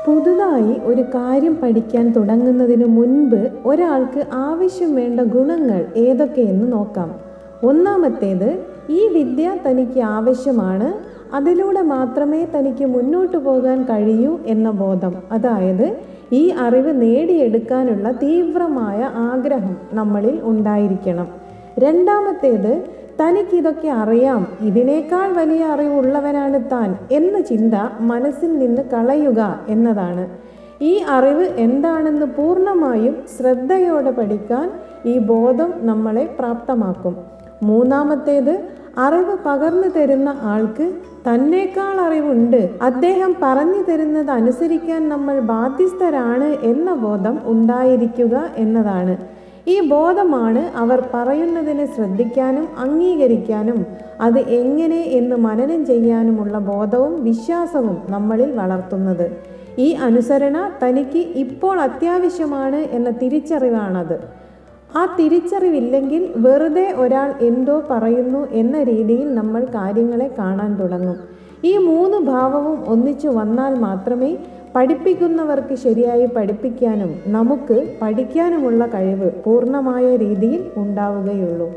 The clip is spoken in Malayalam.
പുതുതായി ഒരു കാര്യം പഠിക്കാൻ തുടങ്ങുന്നതിന് മുൻപ് ഒരാൾക്ക് ആവശ്യം വേണ്ട ഗുണങ്ങൾ ഏതൊക്കെയെന്ന് നോക്കാം. ഒന്നാമത്തേത്, ഈ വിദ്യ തനിക്ക് ആവശ്യമാണ്, അതിലൂടെ മാത്രമേ തനിക്ക് മുന്നോട്ട് പോകാൻ കഴിയൂ എന്ന ബോധം. അതായത് ഈ അറിവ് നേടിയെടുക്കാനുള്ള തീവ്രമായ ആഗ്രഹം നമ്മളിൽ ഉണ്ടായിരിക്കണം. രണ്ടാമത്തേത്, തനിക്കിതൊക്കെ അറിയാം, ഇതിനേക്കാൾ വലിയ അറിവുള്ളവനാണ് താൻ എന്ന ചിന്ത മനസ്സിൽ നിന്ന് കളയുക എന്നതാണ്. ഈ അറിവ് എന്താണെന്ന് പൂർണ്ണമായും ശ്രദ്ധയോടെ പഠിക്കാൻ ഈ ബോധം നമ്മളെ പ്രാപ്തമാക്കും. മൂന്നാമത്തേത്, അറിവ് പകർന്നു തരുന്ന ആൾക്ക് തന്നേക്കാൾ അറിവുണ്ട്, അദ്ദേഹം പറഞ്ഞു തരുന്നത് അനുസരിക്കാൻ നമ്മൾ ബാധ്യസ്ഥരാണ് എന്ന ബോധം ഉണ്ടായിരിക്കുക എന്നതാണ്. ഈ ബോധമാണ് അവർ പറയുന്നതിനെ ശ്രദ്ധിക്കാനും അംഗീകരിക്കാനും അത് എങ്ങനെ എന്ന് മനനം ചെയ്യാനുമുള്ള ബോധവും വിശ്വാസവും നമ്മളിൽ വളർത്തുന്നത്. ഈ അനുസരണ തനിക്ക് ഇപ്പോൾ അത്യാവശ്യമാണ് എന്ന തിരിച്ചറിവാണത്. ആ തിരിച്ചറിവില്ലെങ്കിൽ വെറുതെ ഒരാൾ എന്തോ പറയുന്നു എന്ന രീതിയിൽ നമ്മൾ കാര്യങ്ങളെ കാണാൻ തുടങ്ങും. ഈ മൂന്ന് ഭാവവും ഒന്നിച്ചു വന്നാൽ മാത്രമേ പഠിപ്പിക്കുന്നവർക്ക് ശരിയായി പഠിപ്പിക്കാനും നമുക്ക് പഠിക്കാനുമുള്ള കഴിവ് പൂർണ്ണമായ രീതിയിൽ ഉണ്ടാവുകയുള്ളൂ.